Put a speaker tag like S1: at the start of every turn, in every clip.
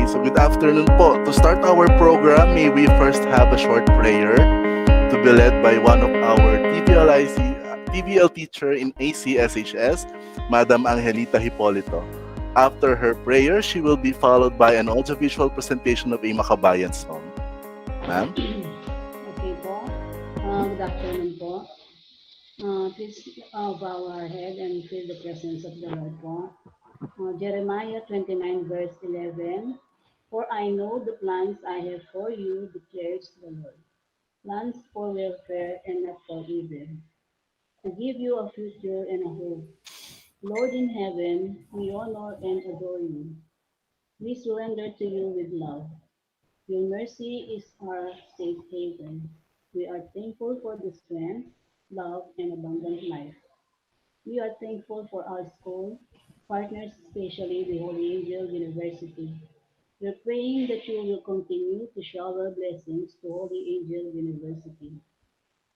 S1: So good afternoon po. To start our program, may we first have a short prayer to be led by one of our TVL teacher in ACSHS, Madam Angelita Hipolito. After her prayer, she will be followed by an audiovisual presentation of a Makabayan song. Ma'am?
S2: Okay po. Good afternoon po. Please bow our head and feel the presence of the Lord po. Jeremiah 29 verse 11. For I know the plans I have for you, declares the Lord. Plans for welfare and not for evil, to give you a future and a hope. Lord in heaven, we honor and adore you. We surrender to you with love. Your mercy is our safe haven. We are thankful for the strength, love, and abundant life. We are thankful for our school partners, especially the Holy Angel University. We're praying that you will continue to shower blessings to Holy Angel University.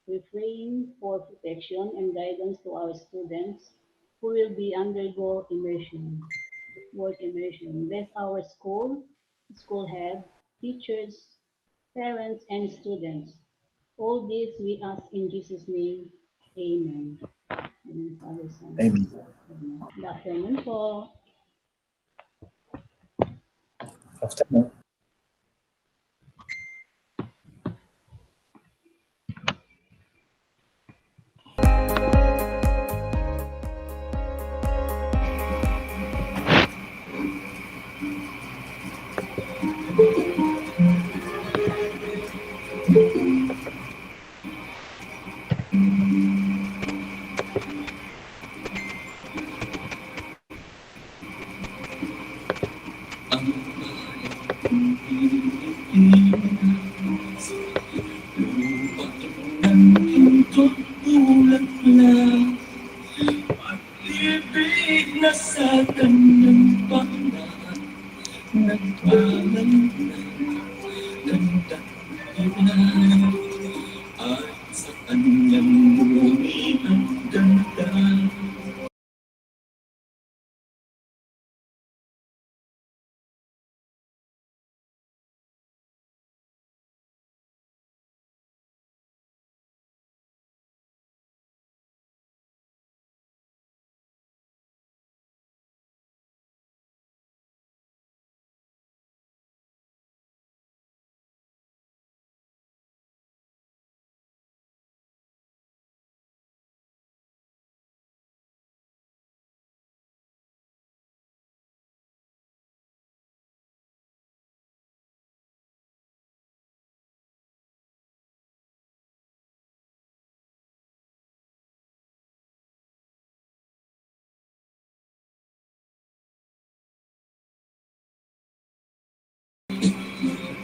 S2: We're praying for protection and guidance to our students who will be undergo immersion, work immersion. Bless our school head, teachers, parents, and students. All this we ask in Jesus' name. Amen. Amen, Father, Son.
S3: Amen.
S2: Good afternoon po.
S3: Afternoon.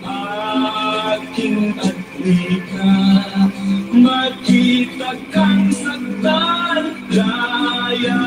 S4: Aking adlika, makita kang saktan kaya.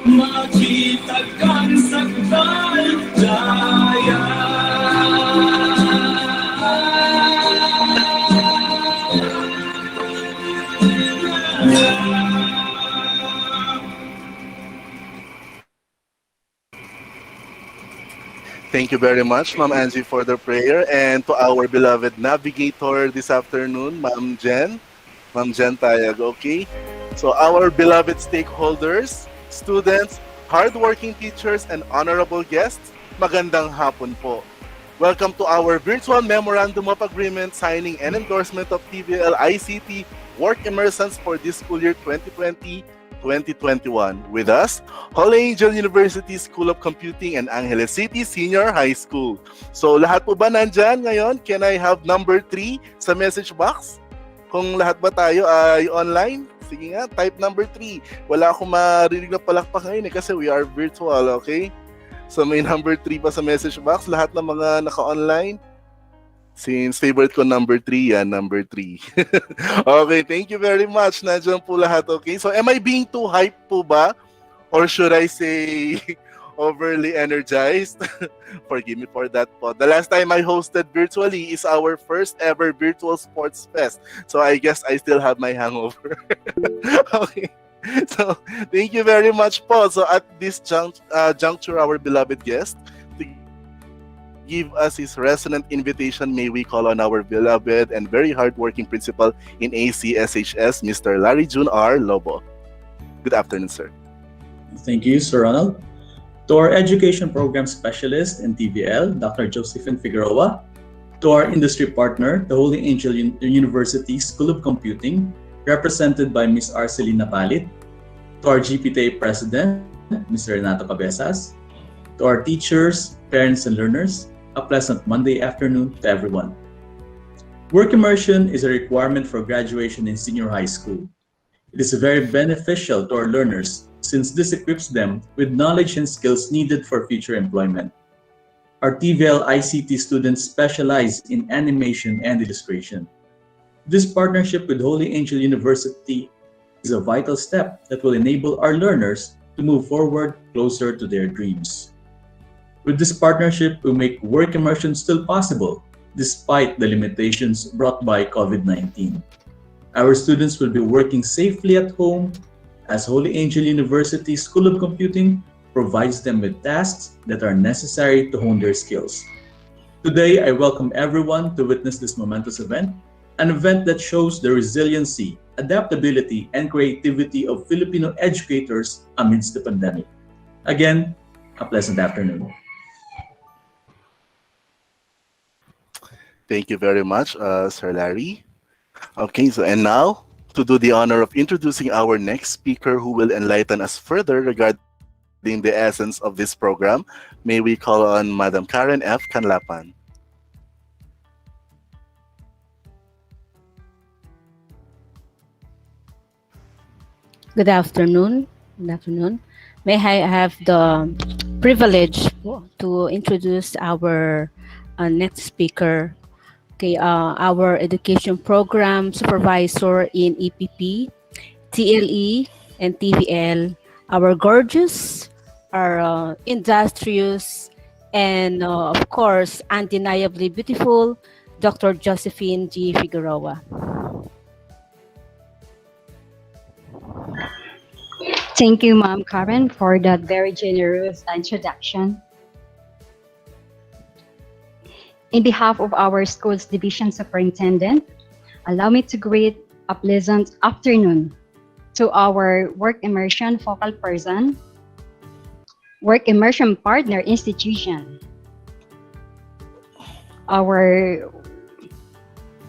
S4: Makita kang saktan kaya.
S1: Thank you very much, Ma'am Angie, for the prayer. And to our beloved navigator this afternoon, Ma'am Jen Tayag, okay? So our beloved stakeholders, students, hardworking teachers, and honorable guests, magandang hapon po. Welcome to our virtual Memorandum of Agreement signing and endorsement of TVL-ICT Work Immersants for this school year 2020-2021. With us, Holy Angel University School of Computing and Angeles City Senior High School. So lahat po ba nandyan ngayon? Can I have number 3 sa message box? Kung lahat ba tayo ay online? Sige nga, type number 3. Wala akong marinig na palakpak ngayon kasi we are virtual, okay? So may number 3 pa sa message box. Lahat ng mga naka-online. Since favorite ko number 3, yan, number 3. Okay, thank you very much. Nandiyan po lahat, okay? So am I being too hype po ba? Or should I say overly energized? Forgive me for that po. The last time I hosted virtually is our first ever virtual sports fest. So I guess I still have my hangover. Okay. So thank you very much po. So at this juncture, our beloved guest, to give us his resonant invitation, may we call on our beloved and very hardworking principal in ACSHS, Mr. Larry June R. Lobo. Good afternoon, sir.
S3: Thank you, Sir Ronald. To our Education Program Specialist in TVL, Dr. Josephine Figueroa. To our industry partner, the Holy Angel University School of Computing, represented by Ms. Arcelina Palit. To our GPTA President, Mr. Renato Cabezas. To our teachers, parents, and learners, a pleasant Monday afternoon to everyone. Work immersion is a requirement for graduation in senior high school. It is very beneficial to our learners since this equips them with knowledge and skills needed for future employment. Our TVL-ICT students specialize in animation and illustration. This partnership with Holy Angel University is a vital step that will enable our learners to move forward closer to their dreams. With this partnership, we make work immersion still possible despite the limitations brought by COVID-19. Our students will be working safely at home as Holy Angel University School of Computing provides them with tasks that are necessary to hone their skills. Today, I welcome everyone to witness this momentous event, an event that shows the resiliency, adaptability, and creativity of Filipino educators amidst the pandemic. Again, a pleasant afternoon.
S1: Thank you very much, Sir Larry. Okay, so and now, to do the honor of introducing our next speaker who will enlighten us further regarding the essence of this program, may we call on Madam Karen F. Canlapan.
S2: Good afternoon. Good afternoon. May I have the privilege to introduce our next speaker, okay, our education program supervisor in EPP, TLE, and TVL, our gorgeous, our industrious, and of course, undeniably beautiful Dr. Josephine G. Figueroa.
S5: Thank you, Ma'am Karen, for that very generous introduction. In behalf of our school's division superintendent, allow me to greet a pleasant afternoon to our work immersion focal person, work immersion partner institution, our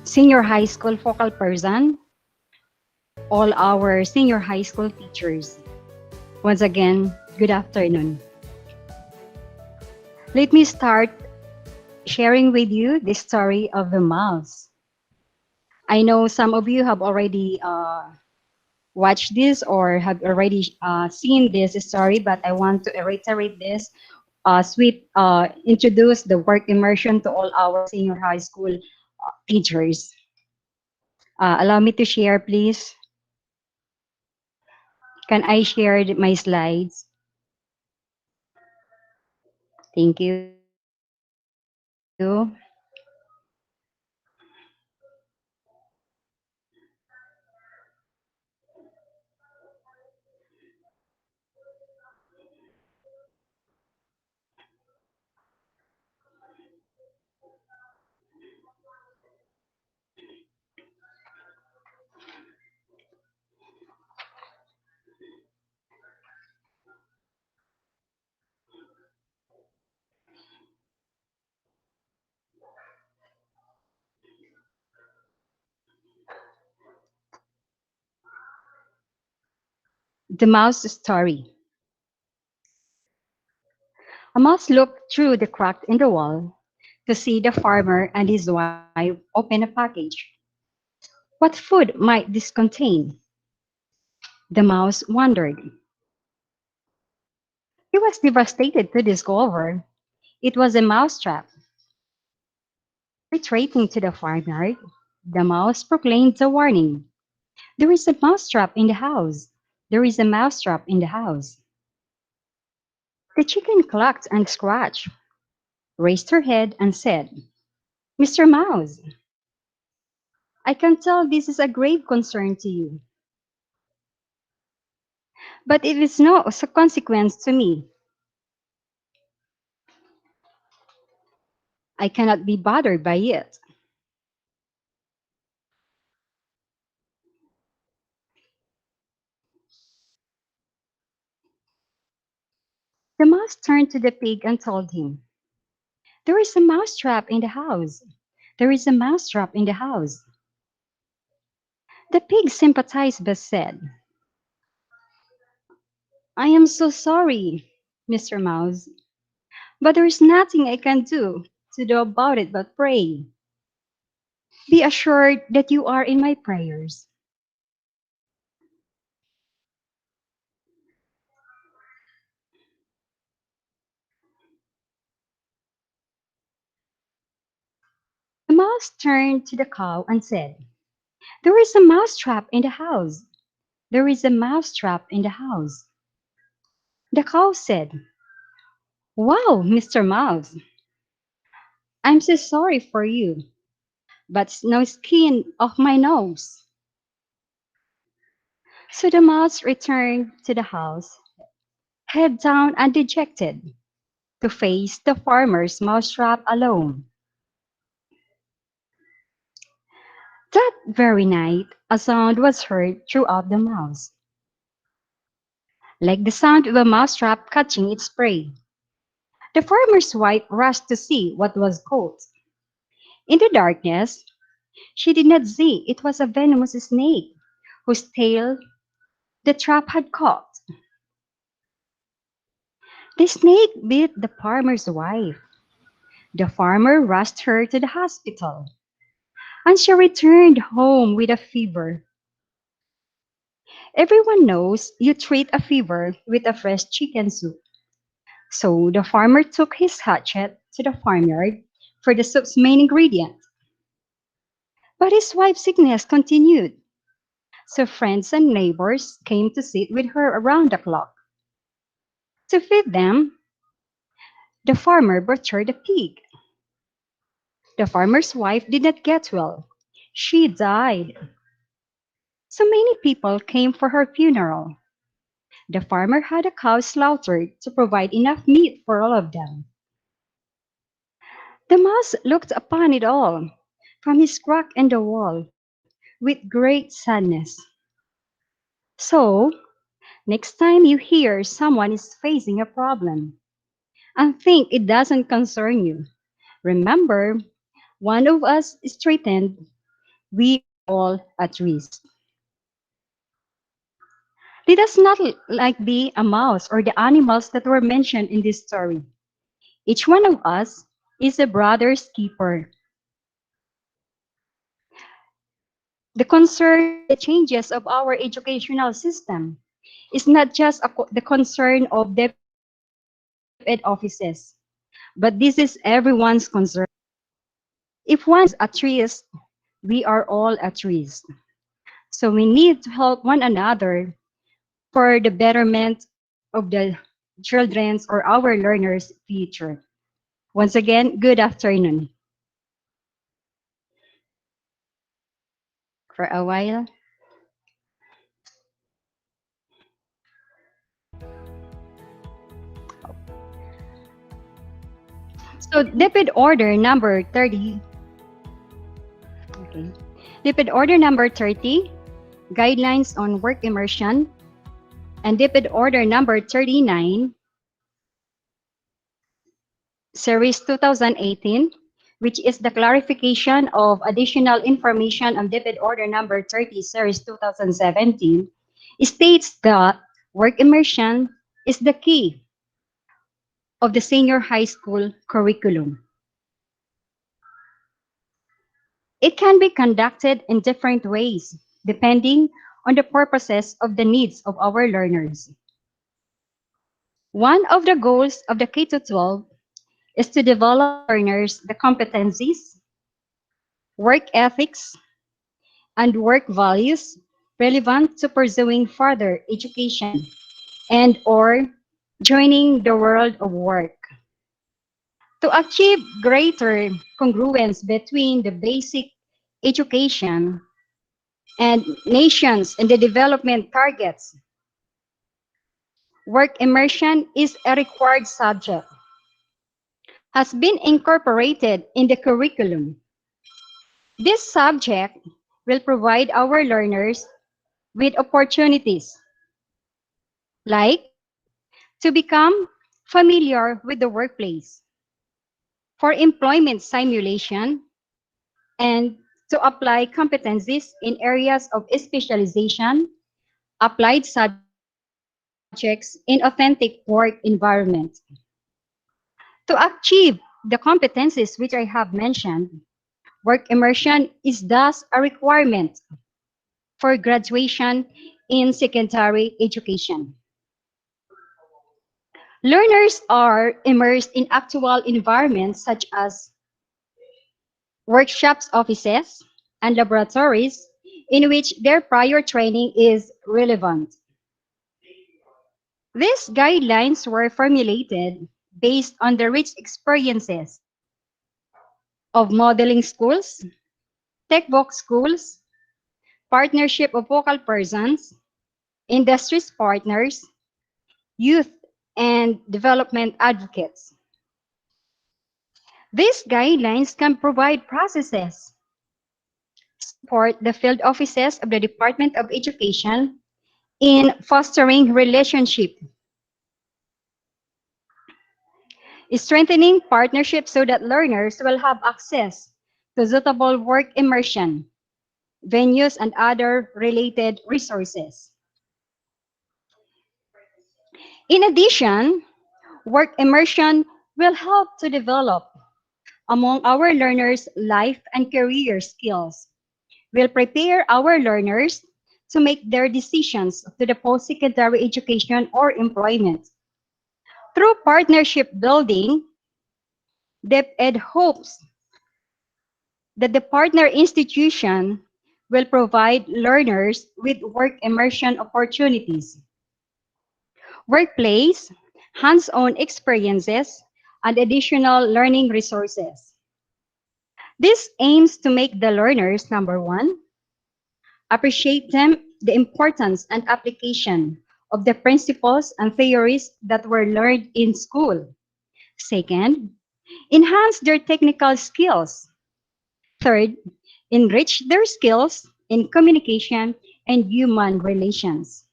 S5: senior high school focal person, all our senior high school teachers. Once again, good afternoon. Let me start sharing with you the story of the mouse. I know some of you have already watched this or have already seen this story, but I want to reiterate this as we introduce the work immersion to all our senior high school teachers. Allow me to share, please. Can I share my slides? Thank you. The mouse story. A mouse looked through the crack in the wall to see the farmer and his wife open a package. What food might this contain? The mouse wondered. He was devastated to discover it was a mousetrap. Retreating to the farmyard, the mouse proclaimed a warning. There is a mousetrap in the house. There is a mousetrap in the house. The chicken clucked and scratched, raised her head, and said, Mr. Mouse, I can tell this is a grave concern to you, but it is no consequence to me. I cannot be bothered by it. The mouse turned to the pig and told him, There is a mousetrap in the house. There is a mousetrap in the house. The pig sympathized but said, I am so sorry, Mr. Mouse, but there is nothing I can do about it but pray. Be assured that you are in my prayers. The mouse turned to the cow and said, There is a mousetrap in the house. There is a mousetrap in the house. The cow said, Wow, Mr. Mouse, I'm so sorry for you, but no skin off my nose. So the mouse returned to the house, head down and dejected, to face the farmer's mousetrap alone. That very night, a sound was heard throughout the mouse, like the sound of a mousetrap catching its prey. The farmer's wife rushed to see what was caught. In the darkness, she did not see it was a venomous snake whose tail the trap had caught. The snake bit the farmer's wife. The farmer rushed her to the hospital, and she returned home with a fever. Everyone knows you treat a fever with a fresh chicken soup. So the farmer took his hatchet to the farmyard for the soup's main ingredient. But his wife's sickness continued, so friends and neighbors came to sit with her around the clock. To feed them, the farmer butchered a pig. The farmer's wife did not get well. She died. So many people came for her funeral. The farmer had a cow slaughtered to provide enough meat for all of them. The mouse looked upon it all from his crack in the wall with great sadness. So, next time you hear someone is facing a problem and think it doesn't concern you, remember, one of us is threatened, we are all at risk. Let us not like be a mouse or the animals that were mentioned in this story. Each one of us is a brother's keeper. The concern with the changes of our educational system is not just the concern of DepEd offices, but this is everyone's concern. If one is at risk, we are all at risk. So we need to help one another for the betterment of the children's or our learners' future. Once again, good afternoon. For a while. So DepEd order number 30. Okay. DepEd order number 30, guidelines on work immersion, and DepEd order number 39, series 2018, which is the clarification of additional information on DepEd order number 30, series 2017, states that Work immersion is the key of the senior high school curriculum. It can be conducted in different ways depending on the purposes of the needs of our learners. One of the goals of the K-12 is to develop learners the competencies, work ethics, and work values relevant to pursuing further education and or joining the world of work. To achieve greater congruence between the basic education and nations and the development targets, work immersion is a required subject, has been incorporated in the curriculum. This subject will provide our learners with opportunities like to become familiar with the workplace, for employment simulation, and to apply competencies in areas of specialization, applied subjects in authentic work environment. To achieve the competencies which I have mentioned, work immersion is thus a requirement for graduation in secondary education. Learners are immersed in actual environments such as workshops, offices, and laboratories in which their prior training is relevant. These guidelines were formulated based on the rich experiences of modeling schools, textbook schools, partnership of focal persons, industries partners, youth, and development advocates. These guidelines can provide processes, support the field offices of the Department of Education in fostering relationship, strengthening partnerships so that learners will have access to suitable work immersion, venues, and other related resources. In addition, work immersion will help to develop among our learners life and career skills, will prepare our learners to make their decisions to the post-secondary education or employment. Through partnership building, DepEd hopes that the partner institution will provide learners with work immersion opportunities, workplace, hands-on experiences, and additional learning resources. This aims to make the learners, number one, appreciate the importance and application of the principles and theories that were learned in school. Second, enhance their technical skills. Third, enrich their skills in communication and human relations.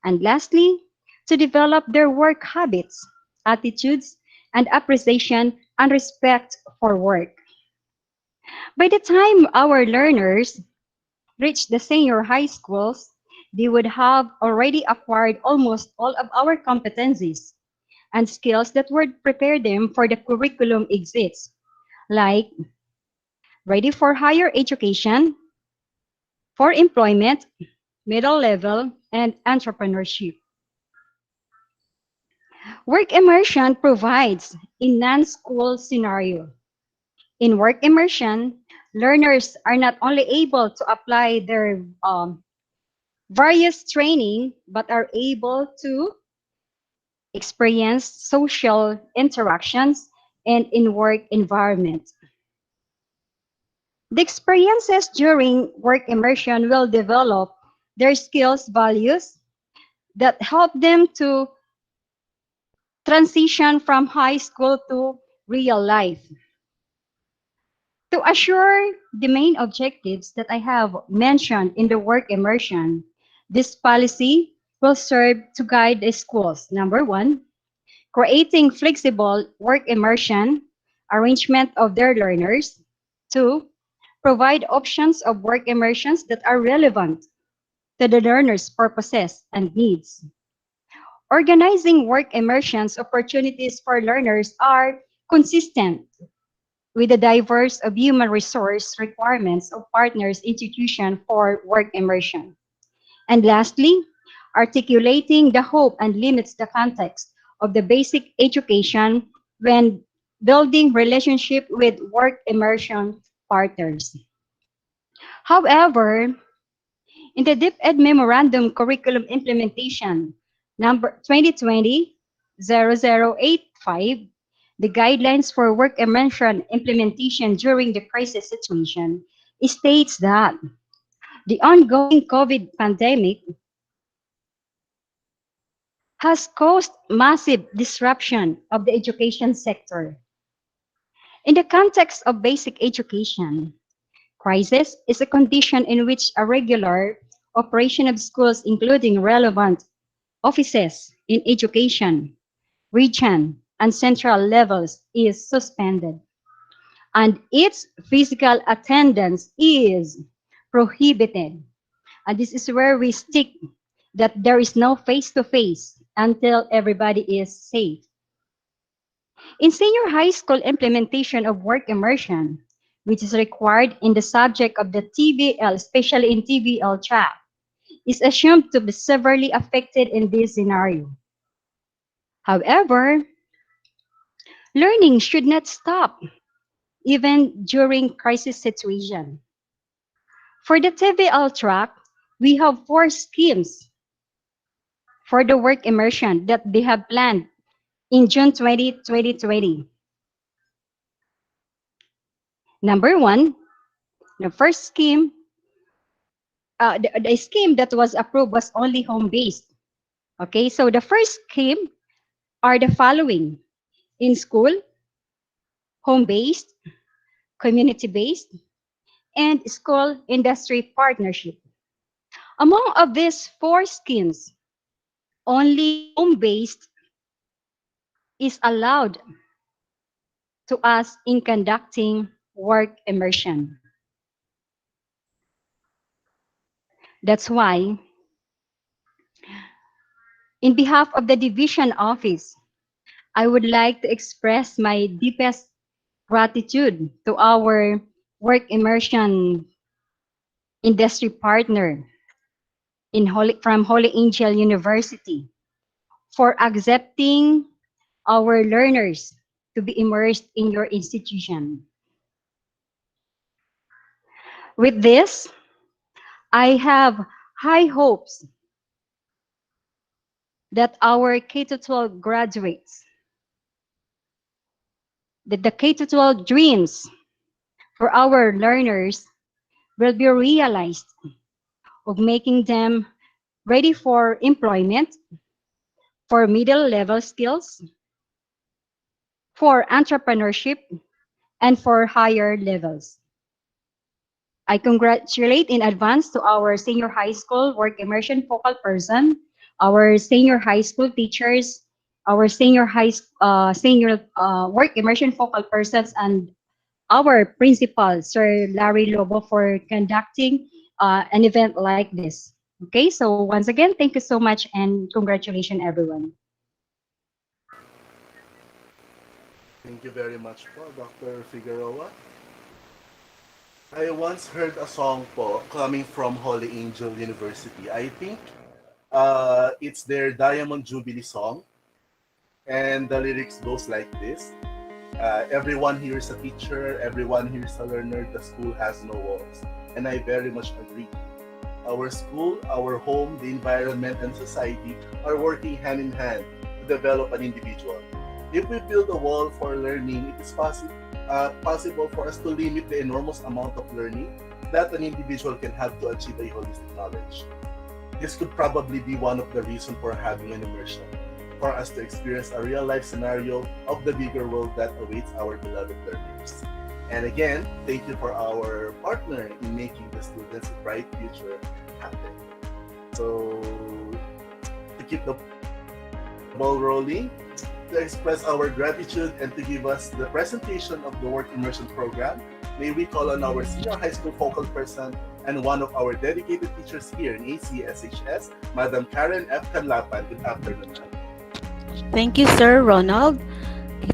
S5: And lastly, to develop their work habits, attitudes, and appreciation and respect for work. By the time our learners reach the senior high schools, they would have already acquired almost all of our competencies and skills that would prepare them for the curriculum exists, like ready for higher education, for employment, middle level, and entrepreneurship. Work immersion provides a non-school scenario. In work immersion, learners are not only able to apply their various training, but are able to experience social interactions and in work environment. The experiences during work immersion will develop their skills, values that help them to transition from high school to real life. To assure the main objectives that I have mentioned in the work immersion, this policy will serve to guide the schools. Number one, creating flexible work immersion arrangement of their learners. Two, provide options of work immersions that are relevant to the learners' purposes and needs. Organizing work immersions opportunities for learners are consistent with the diverse of human resource requirements of partners institution for work immersion. And lastly, articulating the hope and limits the context of the basic education when building relationship with work immersion partners. However, in the DepEd Memorandum Curriculum Implementation number 2020-0085, the guidelines for work immersion implementation during the crisis situation states that the ongoing COVID pandemic has caused massive disruption of the education sector. In the context of basic education, crisis is a condition in which a regular operation of schools, including relevant offices in education, region, and central levels, is suspended, and its physical attendance is prohibited. And this is where we stick that there is no face-to-face until everybody is safe. In senior high school implementation of work immersion, which is required in the subject of the TVL, especially in TVL track, is assumed to be severely affected in this scenario. However, learning should not stop even during crisis situation. For the TVL track, we have 4 schemes for the work immersion that they have planned in June 2020. Number 1, the first scheme, the scheme that was approved was only home-based. Okay, so the first scheme are the following: in school, home-based, community-based, and school industry partnership. Among of these 4 schemes, only home-based is allowed to us in conducting work immersion. That's why, in behalf of the division office, I would like to express my deepest gratitude to our work immersion industry partner from Holy Angel University for accepting our learners to be immersed in your institution. With this, I have high hopes that our K-12 graduates, that the K-12 dreams for our learners will be realized of making them ready for employment, for middle level skills, for entrepreneurship, and for higher levels. I congratulate in advance to our senior high school work immersion focal person, our senior high school teachers, our senior work immersion focal persons, and our principal, Sir Larry Lobo, for conducting an event like this. Okay, so once again, thank you so much and congratulations, everyone.
S1: Thank you very much po, Dr. Figueroa. I once heard a song po coming from Holy Angel University. I think it's their Diamond Jubilee song. And the lyrics goes like this. Everyone here is a teacher, everyone here is a learner, the school has no walls. And I very much agree. Our school, our home, the environment, and society are working hand in hand to develop an individual. If we build a wall for learning, it is possible for us to limit the enormous amount of learning that an individual can have to achieve a holistic knowledge. This could probably be one of the reasons for having an immersion, for us to experience a real-life scenario of the bigger world that awaits our beloved learners. And again, thank you for our partner in making the students' bright future happen. So, to keep the ball rolling, to express our gratitude and to give us the presentation of the work immersion program, may we call on our senior high school focal person and one of our dedicated teachers here in ACSHS, Madam Karen F. Canlapan. Good afternoon, ma'am.
S6: Thank you, Sir Ronald.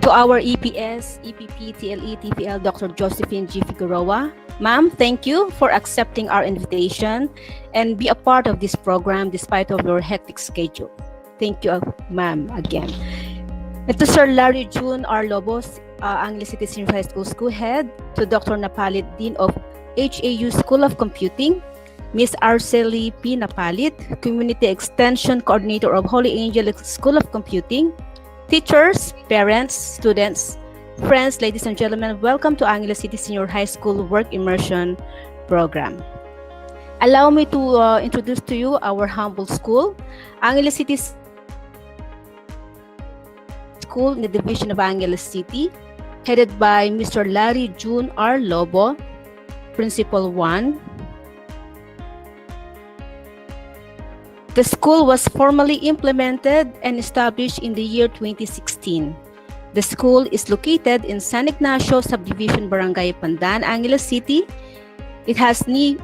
S6: To our EPS, EPP, TLE, TVL, Dr. Josephine G. Figueroa. Ma'am, thank you for accepting our invitation and be a part of this program despite of your hectic schedule. Thank you, ma'am, again. And to Sir Larry June R. Lobos, Angeles City Senior High School School Head, to Dr. Napalit, Dean of HAU School of Computing, Ms. Arceli P. Napalit, Community Extension Coordinator of Holy Angel School of Computing, teachers, parents, students, friends, ladies and gentlemen, welcome to Angeles City Senior High School Work Immersion Program. Allow me to introduce to you our humble school, Angeles City School in the Division of Angeles City, headed by Mr. Larry June R. Lobo, Principal 1. The school was formally implemented and established in the year 2016. The school is located in San Ignacio Subdivision, Barangay Pandan, Angeles City. It has 3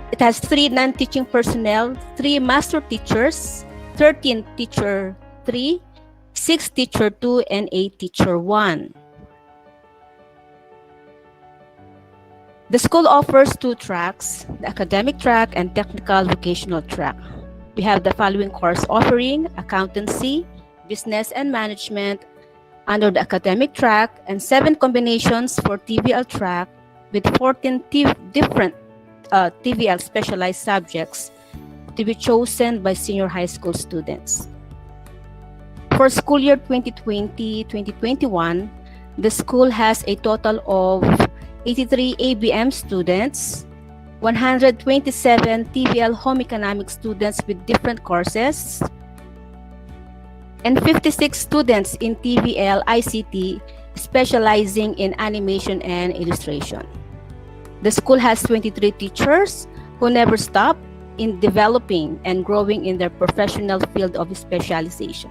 S6: non-teaching personnel, 3 master teachers, 13 teacher 3, 6 teacher 2, and 8 teacher 1. The school offers 2 tracks, the academic track and technical vocational track. We have the following course offering: accountancy, business and management under the academic track, and 7 combinations for TVL track with 14 different TVL specialized subjects to be chosen by senior high school students. For school year 2020-2021, the school has a total of 83 ABM students, 127 TVL Home Economics students with different courses, and 56 students in TVL-ICT specializing in animation and illustration. The school has 23 teachers who never stop in developing and growing in their professional field of specialization.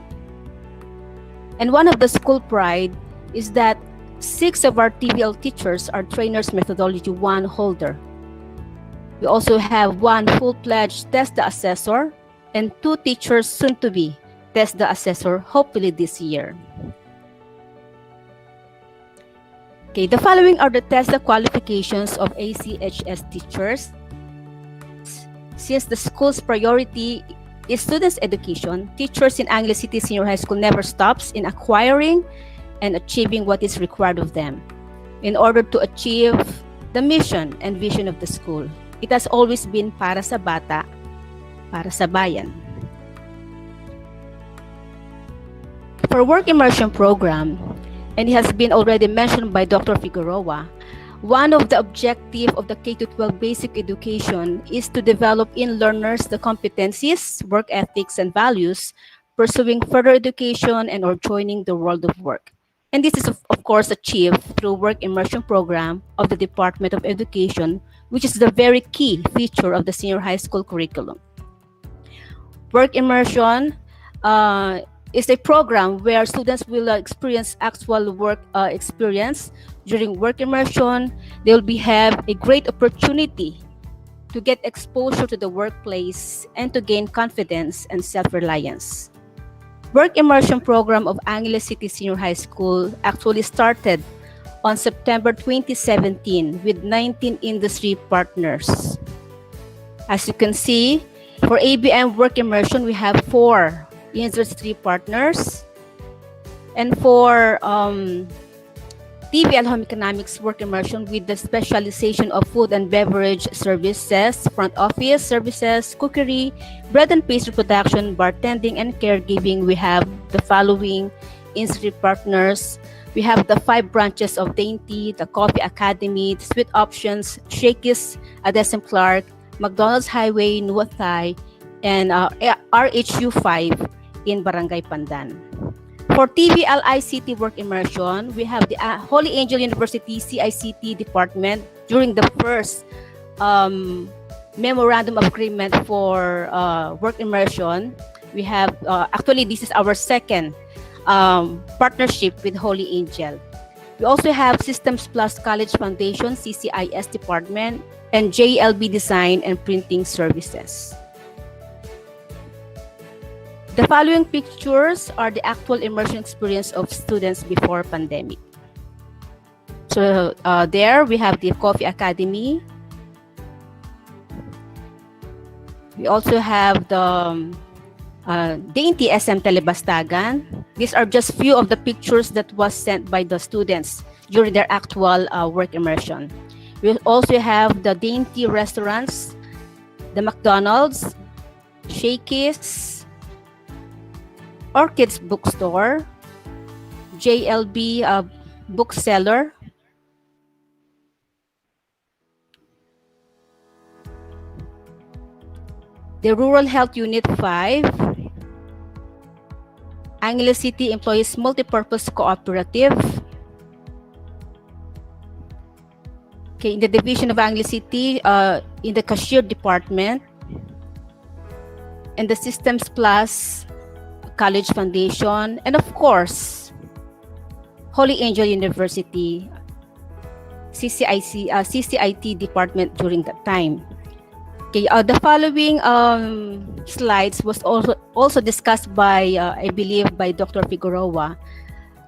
S6: And one of the school pride is that 6 of our TVL teachers are Trainers Methodology 1 holder. We also have 1 full-fledged Test the Assessor and 2 teachers soon to be Test the Assessor, hopefully this year. Okay, the following are the test the qualifications of ACHS teachers. Since the school's priority is students' education, teachers in Angeles City Senior High School never stops in acquiring and achieving what is required of them in order to achieve the mission and vision of the school. It has always been para sa bata, para sa bayan. For work immersion program, and it has been already mentioned by Dr. Figueroa, one of the objectives of the K-12 basic education is to develop in learners the competencies, work ethics, and values, pursuing further education and or joining the world of work. And this is, of course, achieved through work immersion program of the Department of Education, which is the very key feature of the senior high school curriculum. Work immersion is a program where students will experience actual work experience. During work immersion, they will have a great opportunity to get exposure to the workplace and to gain confidence and self-reliance. Work immersion program of Angeles City Senior High School actually started on September 2017 with 19 industry partners. As you can see, for ABM work immersion, we have 4 industry partners. And for TVL Home Economics work immersion with the specialization of food and beverage services, front office services, cookery, bread and pastry production, bartending, and caregiving, we have the following industry partners. We have the 5 branches of Dainty, the Coffee Academy, the Sweet Options, Shakey's, Adesem Clark, McDonald's Highway, Nuathay, and RHU 5 in Barangay Pandan. For TVL-ICT work immersion, we have the Holy Angel University CICT department during the first memorandum of agreement for work immersion. We have, actually, this is our second partnership with Holy Angel. We also have Systems Plus College Foundation, CCIS department, and JLB Design and Printing Services. The following pictures are the actual immersion experience of students before pandemic. So there we have the Coffee Academy. We also have the Dainty SM Telebastagan. These are just few of the pictures that was sent by the students during their actual work immersion. We also have the Dainty restaurants, the McDonald's, Shakey's, Orchid's bookstore, JLB bookseller, the Rural Health Unit 5, Angeles City Employees Multipurpose Cooperative. Okay, in the division of Angeles City, in the cashier department, and the Systems Plus College Foundation, and of course, Holy Angel University, CCIT department during that time. Okay, the following slides was also discussed by, I believe, by Dr. Figueroa.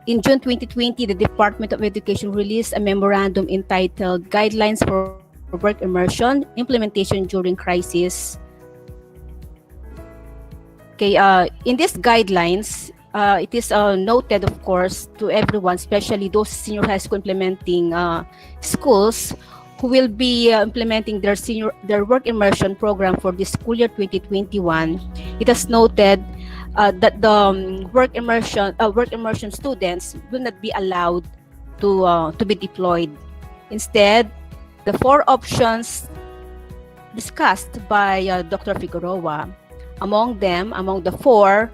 S6: In June 2020, the Department of Education released a memorandum entitled Guidelines for Work Immersion Implementation During Crisis. Okay, in these guidelines, it is noted, of course, to everyone, especially those senior high school implementing schools who will be implementing their work immersion program for the school year 2021. It has noted that the work immersion students will not be allowed to be deployed. Instead, the four options discussed by Dr. Figueroa, among the four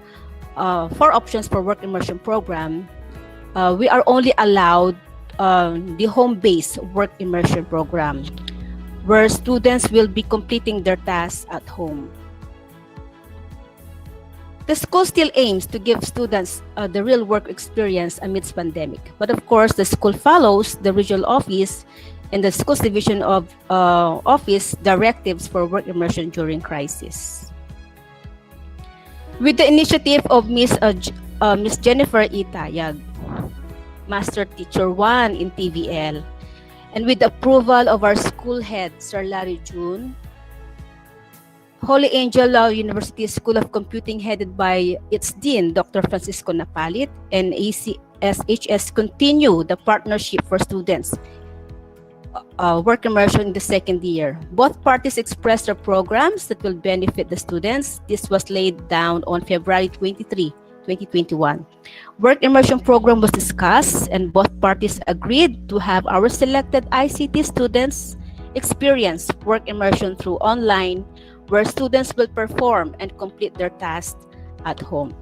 S6: options for work immersion program, we are only allowed the home-based work immersion program, where students will be completing their tasks at home. The school still aims to give students the real work experience amidst pandemic, but of course, the school follows the regional office and the school's division of office directives for work immersion during crisis. With the initiative of Miss Jennifer Itayag, Master Teacher 1 in TVL, and with the approval of our school head, Sir Larry June, Holy Angel University School of Computing, headed by its Dean, Dr. Francisco Napalit, and ACSHS continue the partnership for students work immersion in the second year. Both parties expressed their programs that will benefit the students. This was laid down on February 23, 2021. Work immersion program was discussed and both parties agreed to have our selected ICT students experience work immersion through online, where students will perform and complete their tasks at home.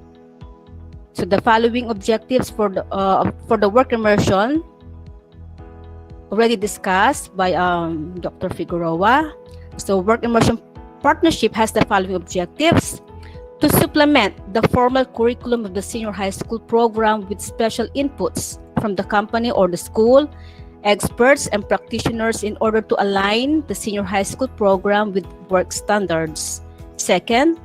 S6: So the following objectives for the work immersion already discussed by Dr. Figueroa. So work immersion partnership has the following objectives: to supplement the formal curriculum of the senior high school program with special inputs from the company or the school, experts and practitioners in order to align the senior high school program with work standards. Second,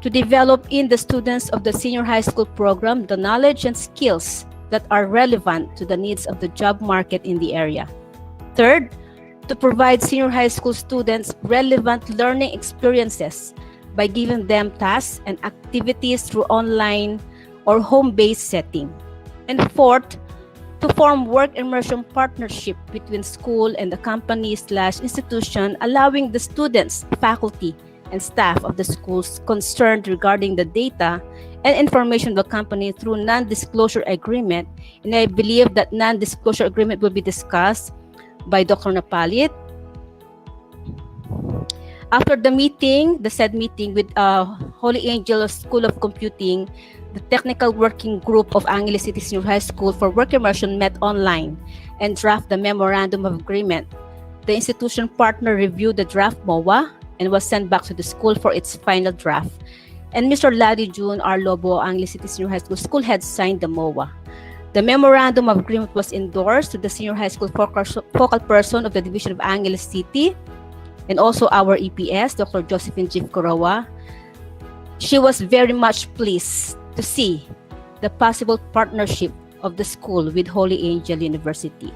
S6: to develop in the students of the senior high school program the knowledge and skills that are relevant to the needs of the job market in the area. Third, to provide senior high school students relevant learning experiences by giving them tasks and activities through online or home-based setting. And fourth, to form work immersion partnership between school and the company/institution, allowing the students, faculty, and staff of the schools concerned regarding the data and information of the company through non-disclosure agreement. And I believe that non-disclosure agreement will be discussed by Dr. Napalit. After the meeting, the said meeting with Holy Angel School of Computing, the technical working group of Angeles City Senior High School for work immersion met online and draft the memorandum of agreement. The institution partner reviewed the draft MOA and was sent back to the school for its final draft. And Mr. Larry June R. Lobo, Angeles City Senior High School school head, signed the MOA. The memorandum of agreement was endorsed to the senior high school focal person of the Division of Angeles City, and also our EPS, Dr. Josephine G. Figueroa. She was very much pleased to see the possible partnership of the school with Holy Angel University.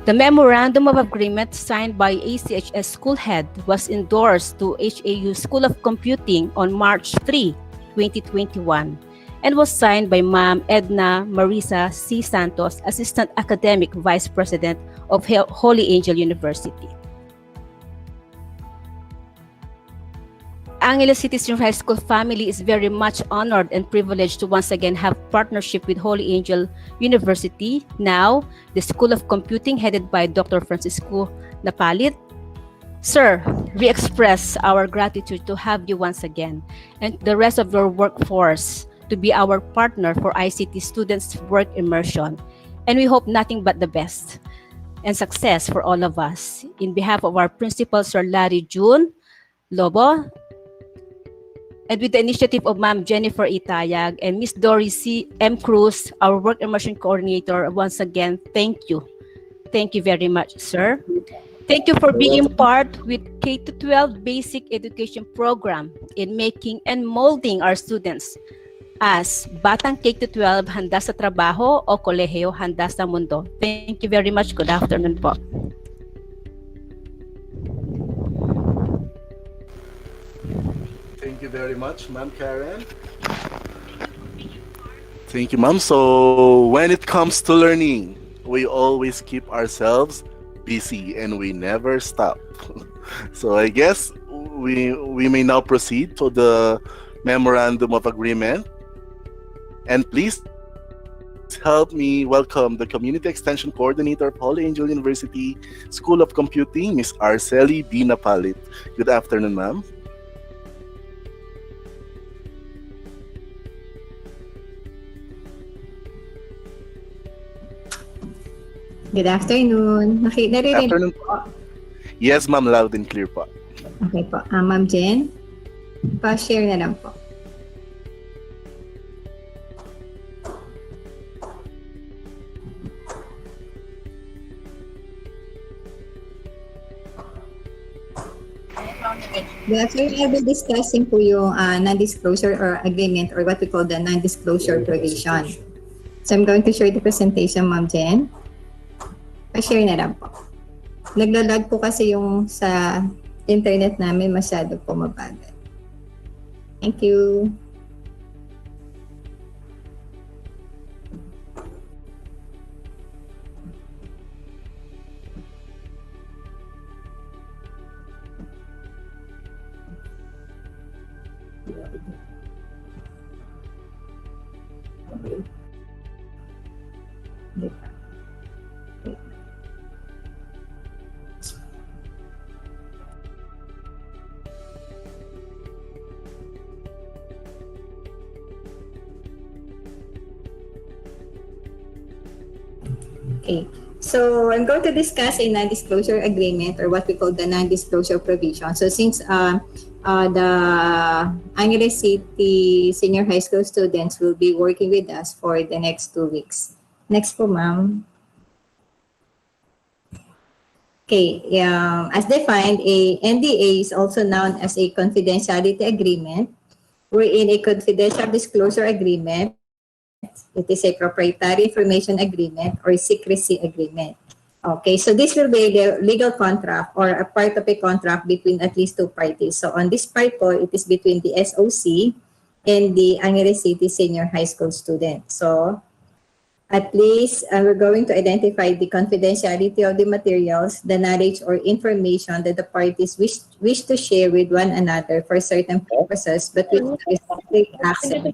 S6: The Memorandum of Agreement signed by ACHS School Head was endorsed to HAU School of Computing on March 3, 2021, and was signed by Ma'am Edna Marisa C. Santos, Assistant Academic Vice President of Holy Angel University. Angeles City Senior High School family is very much honored and privileged to once again have partnership with Holy Angel University. Now, the School of Computing headed by Dr. Francisco Napalit. Sir, we express our gratitude to have you once again and the rest of your workforce to be our partner for ICT students' work immersion. And we hope nothing but the best and success for all of us. In behalf of our principal, Sir Larry June Lobo, and with the initiative of Ma'am Jennifer Itayag and Miss Doris C. M. Cruz, our work immersion coordinator, once again, thank you. Thank you very much, sir. Thank you for being part with K-12 basic education program in making and molding our students as Batang K-12 handa sa trabaho o kolehiyo handa sa mundo. Thank you very much. Good afternoon po.
S1: Thank you very much, Ma'am Karen. Thank you, Ma'am. So when it comes to learning, we always keep ourselves busy and we never stop. So I guess we may now proceed to the Memorandum of Agreement. And please help me welcome the Community Extension Coordinator of Holy Angel University School of Computing, Ms. Arceli B. Napalit. Good afternoon, ma'am.
S7: Good afternoon. Naririnig
S1: Afternoon po. Yes, ma'am, loud and clear po.
S7: Okay po. Ma'am Jen, pa-share na lang po. Good afternoon. I'll be discussing po yung non-disclosure or agreement or what we call the non-disclosure provision. So I'm going to share the presentation, Ma'am Jen. Pa-share na lang po. Naglalag po kasi yung sa internet namin masyado po mabagal. Thank you. Okay, so I'm going to discuss a non-disclosure agreement or what we call the non-disclosure provision. So since the Angeles City Senior High School students will be working with us for the next 2 weeks. Next po, ma'am. Okay, as defined, a NDA is also known as a confidentiality agreement, wherein a confidential disclosure agreement, it is a proprietary information agreement or secrecy agreement. Okay, so this will be the legal contract or a part of a contract between at least 2 parties. So on this part po, it is between the SOC and the Angeles City Senior High School student. So at least we're going to identify the confidentiality of the materials, the knowledge or information that the parties wish to share with one another for certain purposes, but with restricted access.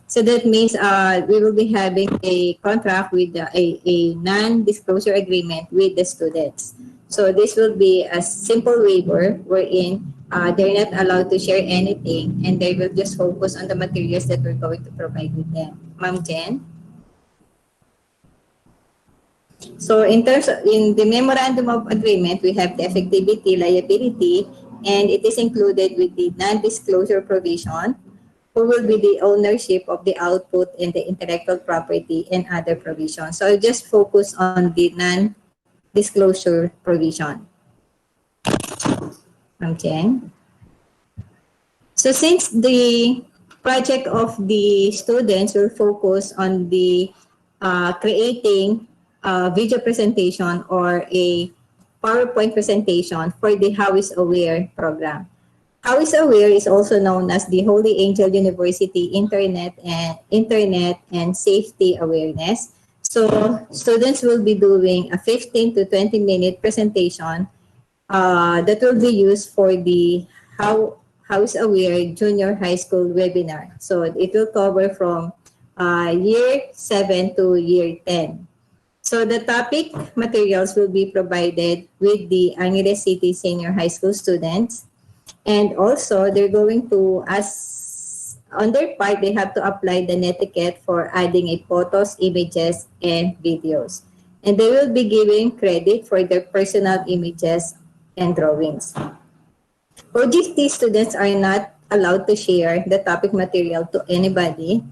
S7: So that means we will be having a contract with a non-disclosure agreement with the students. So this will be a simple waiver wherein they're not allowed to share anything and they will just focus on the materials that we're going to provide with them. Ma'am Jen? So in the Memorandum of Agreement, we have the effectivity, liability, and it is included with the non-disclosure provision, who will be the ownership of the output and the intellectual property and other provisions. So I'll just focus on the non-disclosure provision. Ma'am Chen. So since the project of the students will focus on the creating a video presentation or a PowerPoint presentation for the How is Aware program. How is Aware is also known as the Holy Angel University Internet and Safety Awareness. So students will be doing a 15 to 20-minute presentation that will be used for the House Aware Junior High School webinar. So it will cover from year 7 to year 10. So the topic materials will be provided with the Angeles City Senior High School students. And also, they're going to, as on their part, they have to apply the netiquette for adding a photos, images, and videos. And they will be giving credit for their personal images and drawings. OGT students are not allowed to share the topic material to anybody.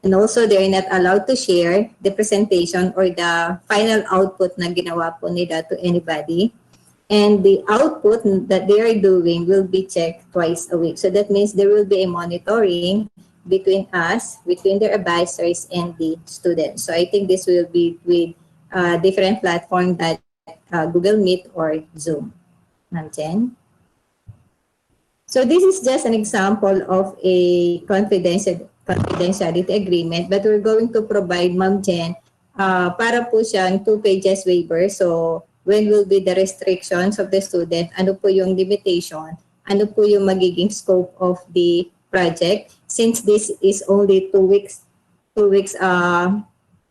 S7: And also, they are not allowed to share the presentation or the final output na ginawa po nila to anybody. And the output that they are doing will be checked twice a week. So that means there will be a monitoring between us, between their advisors and the students. So I think this will be with different platforms that Google Meet or Zoom. Ma'am Chen. So this is just an example of a confidentiality agreement, but we're going to provide Ma'am Jen para po siyang 2 pages waiver. So when will be the restrictions of the student, ano po yung limitation, ano po yung magiging scope of the project, since this is only 2 weeks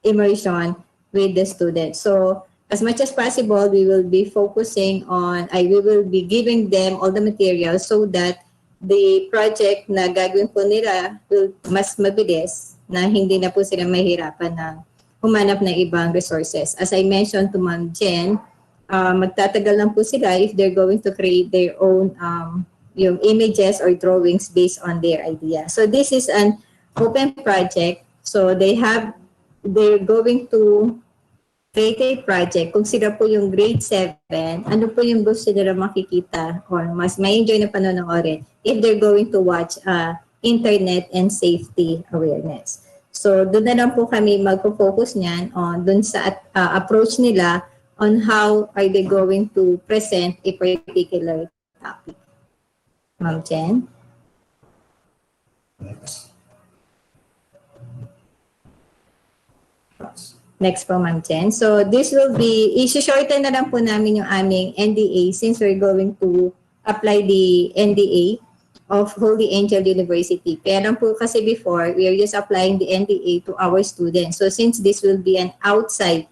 S7: immersion with the student. So as much as possible, we will be focusing on, we will be giving them all the materials so that the project na gagawin po nila will mas mabilis, na hindi na po sila mahirapan na humanap ng ibang resources. As I mentioned to Ma'am Jen, magtatagal lang po sila if they're going to create their own yung images or drawings based on their idea. So this is an open project. So they're going to create a project. Kung sila po yung grade 7, ano po yung gusto nila makikita or mas ma-enjoy na panonoorin if they're going to watch internet and safety awareness. So doon na lang po kami magpo-focus niyan on doon sa approach nila on how are they going to present a particular topic. Ma'am Chen. Next po, Ma'am Chen. So this will be, i-shorten na lang po namin yung aming NDA since we're going to apply the NDA of Holy Angel University. Kaya lang po kasi before, we are just applying the NDA to our students. So since this will be an outside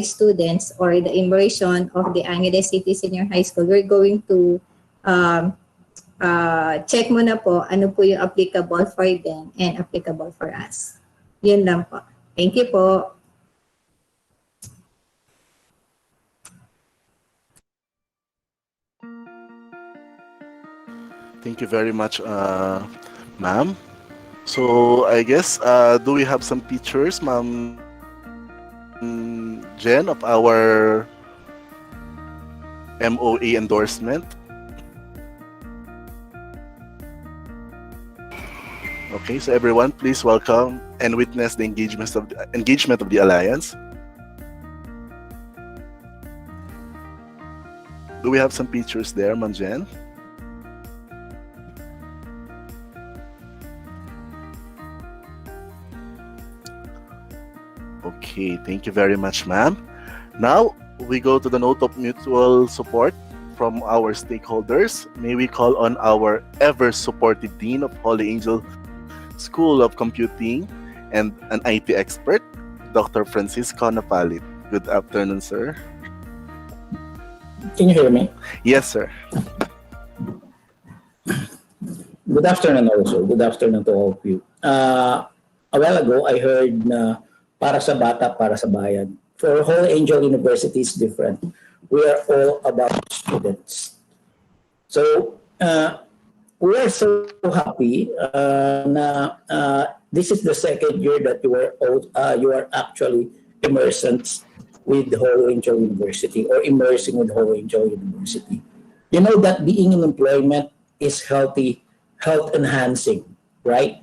S7: students or the immersion of the Angeles City Senior High School, we're going to check muna po ano po yung applicable for them and applicable for us. Yun lang po. Thank you po.
S1: Thank you very much, ma'am. So I guess, do we have some pictures, Ma'am Jen, of our MOA endorsement? Okay, so everyone, please welcome and witness the engagement of the Alliance. Do we have some pictures there, Ma'am Jen? Okay, thank you very much, ma'am. Now, we go to the note of mutual support from our stakeholders. May we call on our ever-supportive Dean of Holy Angel School of Computing and an IT expert, Dr. Francisco Napalit. Good afternoon, sir.
S8: Can you hear me?
S1: Yes, sir.
S8: Good afternoon also. Good afternoon to all of you. A while ago, I heard na para sa bata, para sa bayan. For Holy Angel University is different. We are all about students. So, we are so happy na this is the second year that you are actually Immersants with Holy Angel University or immersing with Holy Angel University. You know that being in employment is healthy, health enhancing, right?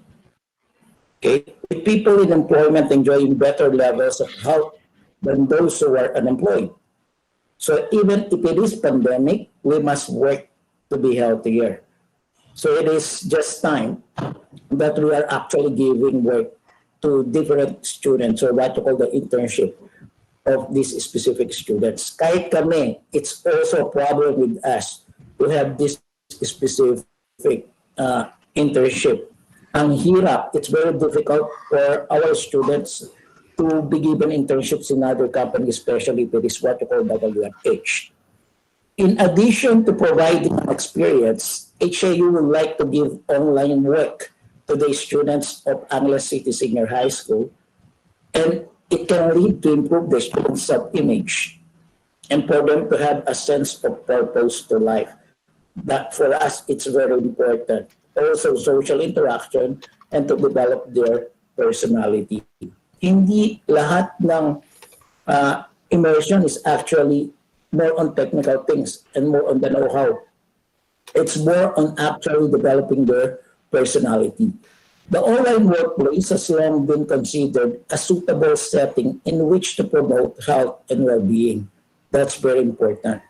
S8: Okay, with people in employment enjoying better levels of health than those who are unemployed. So even if it is pandemic, we must work to be healthier. So it is just time that we are actually giving work to different students, or what you call the internship of these specific students. Kahit kami, it's also a problem with us to have this specific internship. Ang hirap, it's very difficult for our students to be given internships in other companies, especially if it is what you call WFH. In addition to providing experience, HAU would like to give online work to the students of Angeles City Senior High School, and it can lead to improve the students' self-image and for them to have a sense of purpose to life. That for us, it's very important. Also, social interaction and to develop their personality. Hindi lahat ng immersion is actually more on technical things and more on the know-how. It's more on actually developing their personality. The online workplace has long been considered a suitable setting in which to promote health and well-being. That's very important.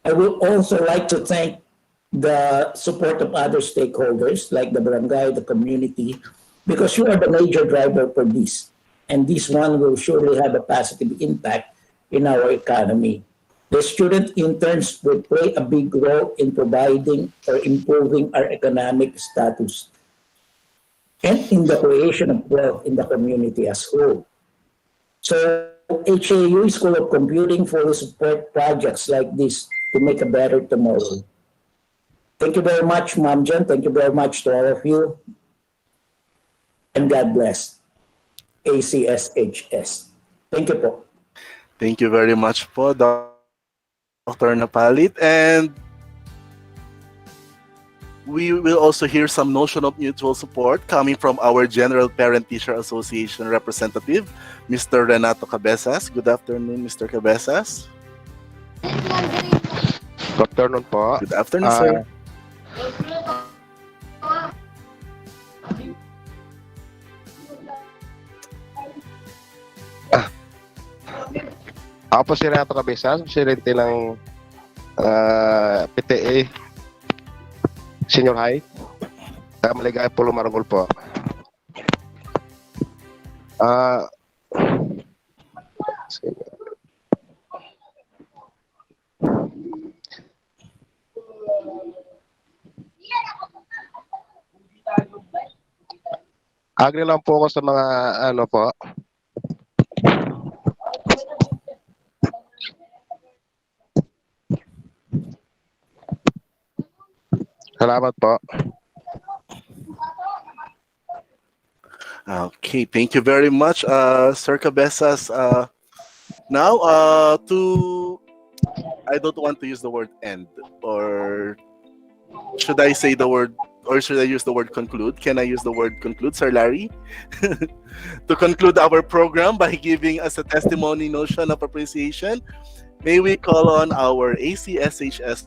S8: I would also like to thank the support of other stakeholders like the barangay, the community, because you are the major driver for this. And this one will surely have a positive impact in our economy. The student interns will play a big role in providing or improving our economic status and in the creation of wealth in the community as whole. So HAU School of Computing fully support projects like this to make a better tomorrow. Thank you very much, Ma'am Jen. Thank you very much to all of you. And God bless. ACSHS. Thank you po.
S1: Thank you very much po, Dr. Napalit. And we will also hear some notion of mutual support coming from our General Parent-Teacher Association representative, Mr. Renato Cabezas. Good afternoon, Mr. Cabezas.
S9: Good afternoon po.
S1: Good afternoon, sir.
S9: Ako po si Renato Cabezas, presidente ng PTA Senior High. Maligaya po Lumarangol po. Agree lang po ako sa mga ano po. Salamat po.
S1: Okay, thank you very much, Sir Cabezas. Now, I don't want to use the word end, or should I say the word, or should I use the word conclude? Can I use the word conclude, Sir Larry? To conclude our program by giving us a testimony notion of appreciation, may we call on our ACSHS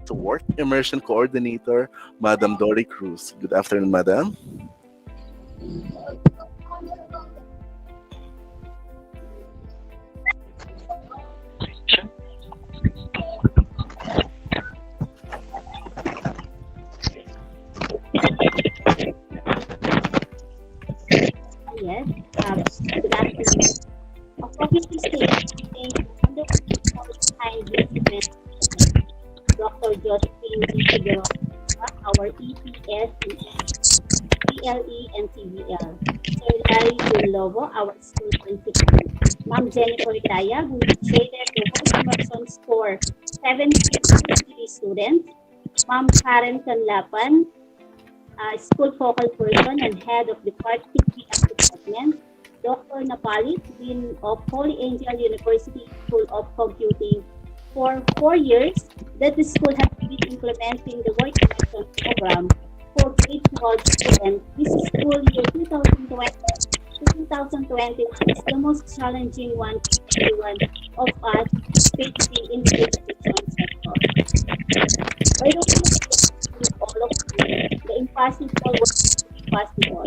S1: Work Immersion Coordinator, Madam Dory Cruz. Good afternoon, Madam.
S10: Yes, good afternoon. Obviously, thank behind this event, Dr. Josephine Figueroa, our EPS, PLE, and TVL. Sir Larry Lobo, our school principal. Ma'am Jennifer Taya, who initiated the host Immersants for 750 students. Ma'am Karen Canlapan, school focal person and head of the department. Dr. Napalit, Dean of Holy Angel University School of Computing. For 4 years that the school has been implementing the work immersion program for grade 12 students. This school year 2020 to 2021 is the most challenging one for everyone of us facing in the education sector. Why don't you with all of you, the impossible was to be possible.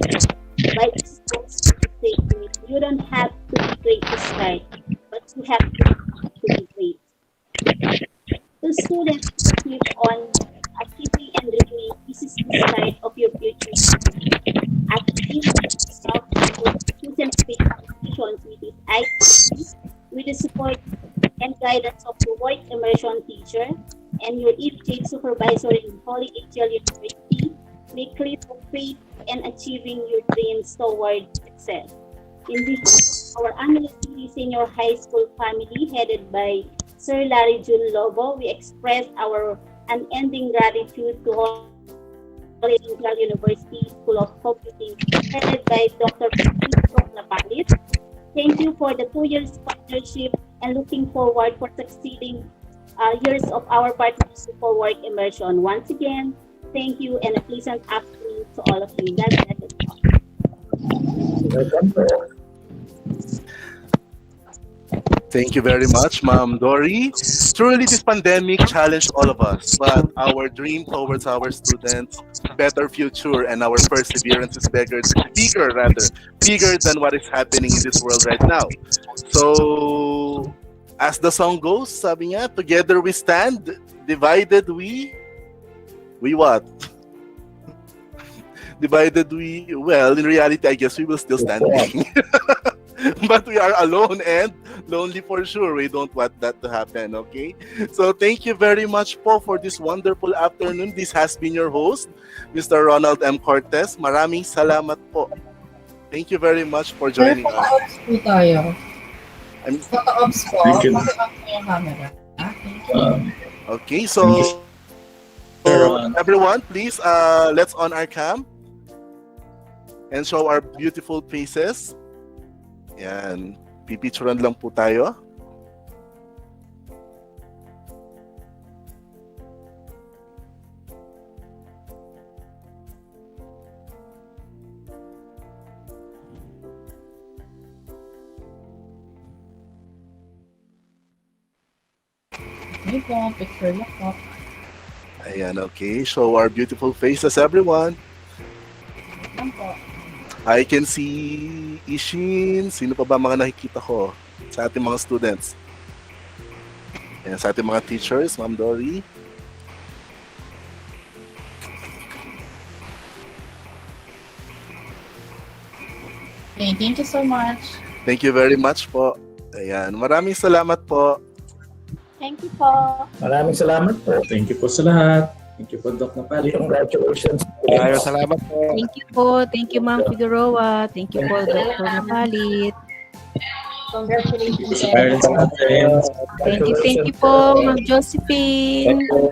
S10: By this post statement, you don't have to be great to start, but you have to be great. To students who keep on achieving and dreaming, this is the start of your future. As we yourself chosen to make decisions with this ICT, with the support and guidance of your work immersion teacher and your EFJ supervisor in Holy Angel University, make clear of faith and achieving your dreams toward success. In this, our unlikely senior high school family headed by Sir Larry June Lobo, we express our unending gratitude to Holy Angel University School of Computing headed by Dr. Francisco Lapalit. Thank you for the 2 years partnership and looking forward for succeeding years of our partnership for work immersion. Once again, thank you and a pleasant afternoon to all of you. God bless us all.
S1: Thank you very much, Ma'am Dory. Truly, this pandemic challenged all of us, but our dream towards our students, better future, and our perseverance is bigger than what is happening in this world right now. So, as the song goes, sabi niya, together we stand, divided we what? Divided we, well, in reality, I guess we will still stand. But we are alone and lonely for sure. We don't want that to happen, okay? So thank you very much po for this wonderful afternoon. This has been your host, Mr. Ronald M. Cortez. Maraming salamat po. Thank you very much for joining us.
S11: Photo-ops po tayo.
S1: I'm-
S11: Photo-ops po.
S3: Thank you.
S11: Photo-ops po yung camera. Thank you.
S1: Okay, so everyone, please let's on our cam and show our beautiful faces. Yan, pipicturan lang po tayo.
S11: Hindi po, picture lang po.
S1: Ayan, okay. Show our beautiful faces, everyone.
S11: Yan po.
S1: I can see Ishin. Sino pa ba mga nakikita ko sa ating mga students? Ayan, sa ating mga teachers, Ma'am Dory.
S11: Okay, thank you so much.
S1: Thank you very much po. Ayan, maraming salamat po.
S10: Thank you po.
S8: Maraming salamat po.
S3: Thank you po sa lahat. Thank you po, Doc Napali.
S8: Congratulations.
S9: Maraming salamat po.
S6: Thank you po. Thank you, Ma'am Figueroa. Thank you po, Dr. Napalit.
S3: Thank you po sa parents natin.
S6: Thank you po, Ma'am Josephine.
S8: Thank you.